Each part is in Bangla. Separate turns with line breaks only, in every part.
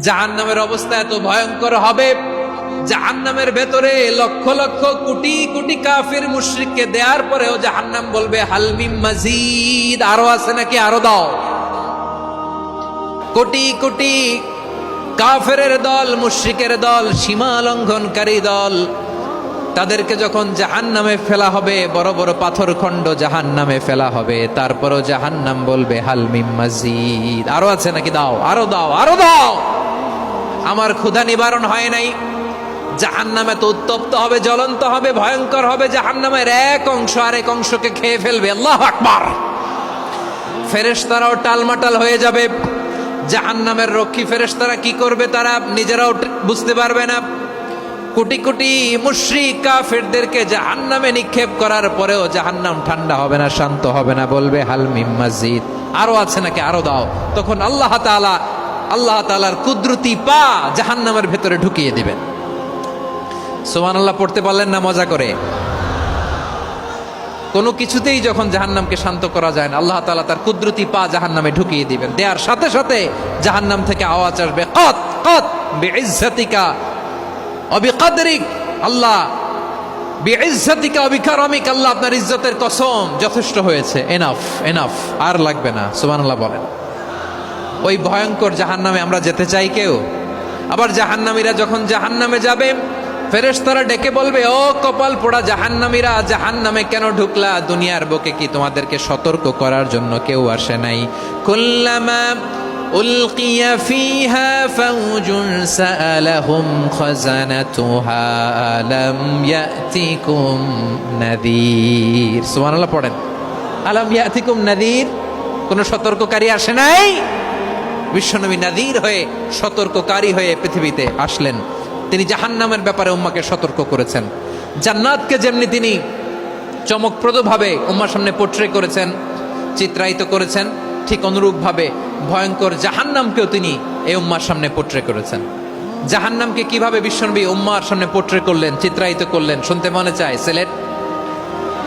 জাহান্নামের অবস্থা এত ভয়ঙ্কর হবে, জাহান্নামের ভেতরে লক্ষ লক্ষ কোটি কোটি কাফির মুশরিককে দেওয়ার পরেও জাহান্নাম বলবে হাল মিন মাজিদ, আরো আছে নাকি, আরো দাও। কোটি কোটি কাফেরের দল, মুশরিকের দল, সীমা লঙ্ঘনকারী দল, তাদেরকে যখন জাহান্নামে ফেলা হবে, বড় বড় পাথর খণ্ড জাহান্নামে ফেলা হবে, তারপরও জাহান্নাম বলবে হাল মিন মাজিদ, আরো আছে নাকি, দাও, আরো দাও, আরো দাও। আমার ক্ষুধা নিবারণ হয় নাই। জাহান্নামে তো উত্তপ্ত হবে, জ্বলন্ত হবে, ভয়ঙ্কর হবে। জাহান্নামের এক অংশ আরেক অংশকে খেয়ে ফেলবে। আল্লাহু আকবার। ফেরেশতারাও টালমাটাল হয়ে যাবে। জাহান্নামের রক্ষী ফেরেশতারা কি করবে তারা নিজেরাও বুঝতে পারবে না। কোটি কোটি মুশরিক কাফেরদেরকে জাহান্নামে নিক্ষেপ করার পরেও জাহান্নাম ঠান্ডা হবে না, শান্ত হবে না, বলবে হাল মিন মাজিদ, আরো আছে নাকি, আরো দাও। তখন আল্লাহ তাআলার কুদরতি পা জাহান্নামের ভেতরে ঢুকিয়ে দিবেন। সুবহানাল্লাহ পড়তে পারলেন না মজা করে? কোনো কিছুতেই যখন জাহান্নামকে শান্ত করা যায় না, আল্লাহ তাআলা তার কুদরতি পা জাহান্নামে ঢুকিয়ে দিবেন। দেওয়ার সাথে সাথে জাহান্নাম থেকে আওয়াজ আসবে, কত কত বিইজ্জাতিকা ওয়া বিকদরিক, আল্লাহ বিইজ্জাতিকা ওয়া বিকারামিক, আল্লাহ আপনার ইজ্জতের কসম, যথেষ্ট হয়েছে, এনাফ এনাফ, আর লাগবে না। সুবহানাল্লাহ বলেন। ওই ভয়ঙ্কর জাহান্নামে আমরা যেতে চাই কেউ? আবার জাহান্নামীরা যখন জাহান্নামে যাবে, ফেরেশতারা ডেকে বলবে, ও কপাল পোড়া জাহান্নামীরা, জাহান্নামে কেন ঢুকলা? দুনিয়ার বুকে কি তোমাদেরকে সতর্ক করার জন্য কেউ আসে নাই? কুল্লামা উলকিয়া ফিহা ফাউজুন সাআলাহুম খাজানাতুহা আলাম ইয়াতিকুম নাযীর। সুবহানাল্লাহ পড়েন। আলাম ইয়াতিকুম নাযীর, কোন সতর্ককারী আসে নাই? বিশ্বনবী নাযীর হয়ে, সতর্ককারী হয়ে পৃথিবীতে আসলেন। তিনি জাহান্নামের ব্যাপারে উম্মাকে সতর্ক করেছেন। জান্নাতকে যেমনি তিনি চমকপ্রদভাবে উম্মার সামনে পোট্রে করেছেন, চিত্রায়িত করেছেন, ঠিক অনুরূপভাবে ভয়ঙ্কর জাহান্নামকেও তিনি এই উম্মার সামনে পোট্রে করেছেন। জাহান্নামকে কিভাবে বিশ্বনবী উম্মার সামনে পোট্রে করলেন, চিত্রায়িত করলেন, শুনতে মনে চায়?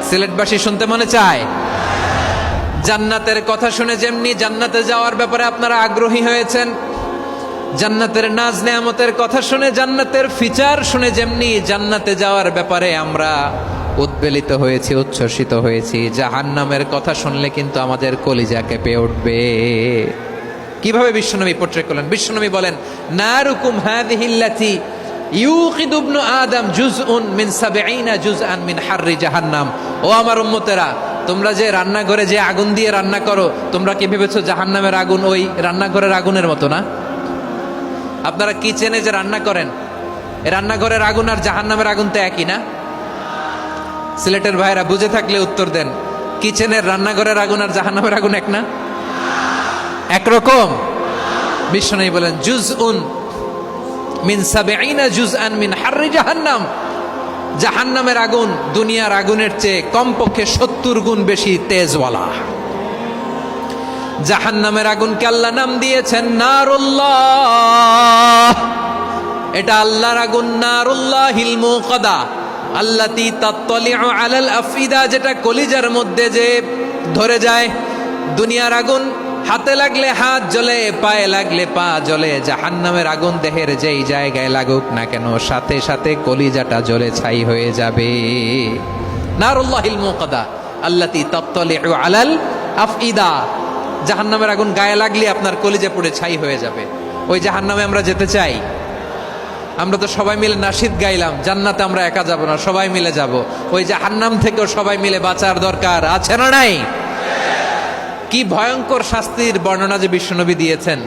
সিলেটবাসী শুনতে মনে চায়? জান্নাতের কথা শুনে যেমনি জান্নাতে যাওয়ার ব্যাপারে আপনারা আগ্রহী হয়েছেন, জান্নাতের নাজ নেয়ামতের কথা শুনে, জান্নাতের ফিচার শুনে যেমনি জান্নাতে যাওয়ার ব্যাপারে আমরা উদ্বেলিত হয়েছি, উচ্ছ্বসিত হয়েছি, জাহান্নামের কথা শুনলে কিন্তু আমাদের কলিজা কেঁপে উঠবে। কিভাবে বিশ্বনবী পোট্রে করলেন? বিশ্বনবী বলেন, নারুকুম হাযিহিল্লাতী ইউকিদু ইবনু আদম জুজউন মিন ৭০ জুজআন মিন হাররি জাহান্নাম। ও আমার উম্মতেরা, তোমরা যে রান্নাঘরে যে আগুন দিয়ে রান্না করো, তোমরা কি ভেবেছো জাহান্নামের আগুন ওই রান্নাঘরের আগুনের মতো না? আপনারা কিচেনে যে রান্না করেন, এই রান্নাঘরের আগুন আর জাহান্নামের আগুন তো একই না? সিলেটের ভাইরা বুঝে থাকলে উত্তর দেন। কিচেনের রান্নাঘরের আগুন আর জাহান্নামের আগুন এক না? একরকম? বিশ্বনবী বলেন, জুজউন মিন ৭০ জুজআন মিন হাররি জাহান্নাম। জাহান্নামের আগুন দুনিয়ার আগুনের চেয়ে কমপক্ষে ৭০ গুণ বেশি তেজওয়ালা। জাহান্নামের আগুনকে আল্লাহ নাম দিয়েছেন নারুল্লাহ। এটা আল্লাহর আগুন, নারুল্লাহিল মুকাদা আল্লাতী তাত্তালিউ আলাল আফইদা, যেটা কলিজার মধ্যে যে ধরে যায়। দুনিয়ার আগুন হাতে লাগলে হাত জ্বলে, পায়ে লাগলে পা জ্বলে। জাহান্নামের আগুন দেহের যেই জায়গায় লাগুক না কেন, সাথে সাথে কলিজাটা জ্বলে ছাই হয়ে যাবে। নারুল্লাহিল মুকাদা আল্লাতী তাত্তালিউ আলাল আফইদা। জাহান্নামের আগুন গায়ে লাগলে আপনার কলিজা পুড়ে ছাই হয়ে যাবে। ওই জাহান্নামে আমরা যেতে চাই? আমরা তো সবাই মিলে নাশিদ গাইলাম, জান্নাতে আমরা একা যাব না, সবাই মিলে যাব। ওই জাহান্নাম থেকেও সবাই মিলে বাঁচার দরকার আছে না নাই? কি ভয়ঙ্কর শাস্তির বর্ণনা যে বিশ্বনবী দিয়েছেন,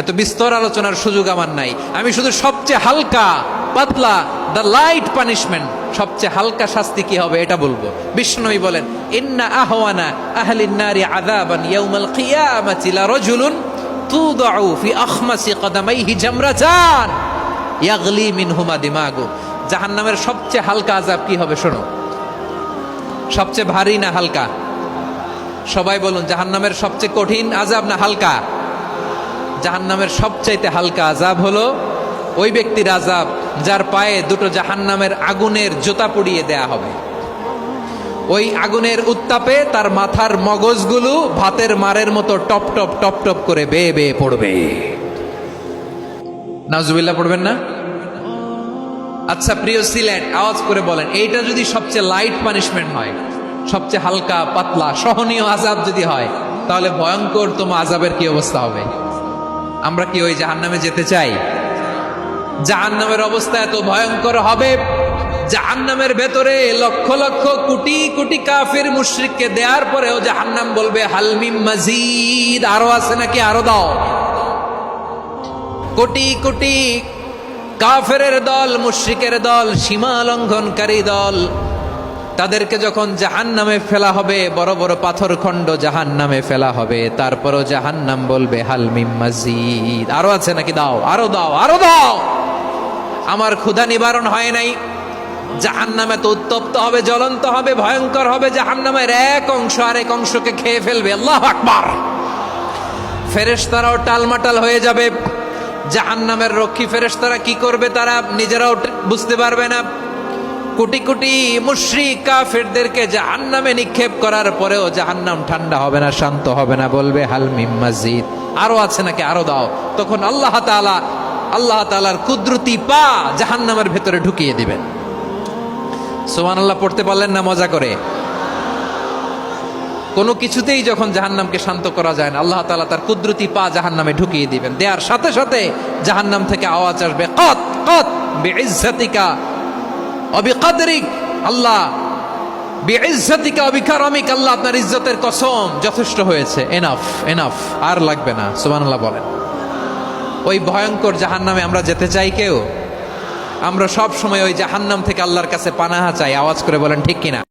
এত বিস্তর আলোচনার সুযোগ আমার নাই। আমি শুধু সবচেয়ে হালকা পাতলা, দ্য লাইট পানিশমেন্ট, সবচেয়ে হালকা শাস্তি কি হবে এটা বলবো। বিশ্বনবী বলেন, ইন্না আহওয়ানা আহলিন নারি আযাবান ইয়াউমাল কিয়ামাতি লারাজুলুন তুদাউ ফি আখমাসি কদামাইহি জামরাতান ইয়াগলি মিনহুমা দিমাগু। জাহান্নামের সবচেয়ে হালকা আযাব কি হবে শোনো। সবচেয়ে ভারী না হালকা? সবাই বলুন, জাহান্নামের সবচেয়ে কঠিন আযাব না হালকা? জাহান্নামের সবচাইতে হালকা আযাব হলো ওই ব্যক্তির আযাব যার পায়ে দুটো জাহান্নামের আগুনের জুতা পুড়িয়ে দেয়া হবে। ওই আগুনের উত্তাপে তার মাথার মগজগুলো ভাতের মারের মতো টপ টপ টপ টপ করে বেয়ে বেয়ে পড়বে। নাউজুবিল্লাহ পড়বেন না? আচ্ছা প্রিয় সিলেট, আওয়াজ করে বলেন, এইটা যদি সবচেয়ে লাইট পানিশমেন্ট হয়, সবচেয়ে হালকা পাতলা সহনীয় আযাব যদি হয়, তাহলে ভয়ঙ্কর তোমার আযাবের কি অবস্থা হবে? আমরা কি ওই জাহান্নামে যেতে চাই? জাহান্নামের অবস্থা এত ভয়ঙ্কর হবে, জাহান্নামের ভেতরে লক্ষ লক্ষ কোটি কোটি কাফির মুশরিককে দেওয়ার পরেও জাহান্নাম বলবে হাল মিন মাজিদ, আরো আছে নাকি, আরো দাও। কোটি কোটি কাফেরের দল, মুশরিকের দল, সীমা লঙ্ঘনকারী দল, তাদেরকে যখন জাহান্নামে ফেলা হবে, বড় বড় পাথর খণ্ড জাহান্নামে ফেলা হবে, তারপরও জাহান্নাম বলবে হাল মিন মাজিদ, আরো আছে নাকি, দাও, আরো দাও, আরো দাও। আমার ক্ষুধা নিবারণ হয় নাই। জাহান্নামে তো উত্তপ্ত হবে, জ্বলন্ত হবে, ভয়ঙ্কর হবে। জাহান্নামের এক অংশ আরেক অংশকে খেয়ে ফেলবে। আল্লাহু আকবার। ফেরেশতারাও টালমাটাল হয়ে যাবে। জাহান্নামের রক্ষী ফেরেশতারা কি করবে তারা নিজেরাও বুঝতে পারবে না। কোটি কোটি মুশরিক কাফেরদেরকে জাহান্নামে নিক্ষেপ করার পরেও জাহান্নাম ঠান্ডা হবে না, শান্ত হবে না, বলবে হাল মিন মাজিদ, আরো আছে নাকি, আরো দাও। তখন আল্লাহ তাআলার কুদরতি পা জাহান্নামের ভেতরে ঢুকিয়ে দিবেন। সুবহানাল্লাহ পড়তে পারলেন না মজা করে? কোনো কিছুতেই যখন জাহান্নামকে শান্ত করা যায় না, আল্লাহ তাআলা তার কুদরতি পা জাহান্নামে ঢুকিয়ে দিবেন। দেওয়ার সাথে সাথে জাহান্নাম থেকে আওয়াজ আসবে, কত কত বিইজ্জাতিকা ওয়া বিকদরিক, আল্লাহ বিইজ্জাতিকা ওয়া বিকারামিক, আল্লাহ আপনার ইজ্জতের কসম, যথেষ্ট হয়েছে, এনাফ এনাফ, আর লাগবে না। সুবহানাল্লাহ বলেন। ওই ভয়ঙ্কর জাহান্নামে আমরা যেতে চাই কেউ? আমরা সব সময় ওই জাহান্নাম থেকে আল্লাহর কাছে পানাহা চাই। আওয়াজ করে বলেন ঠিক কিনা?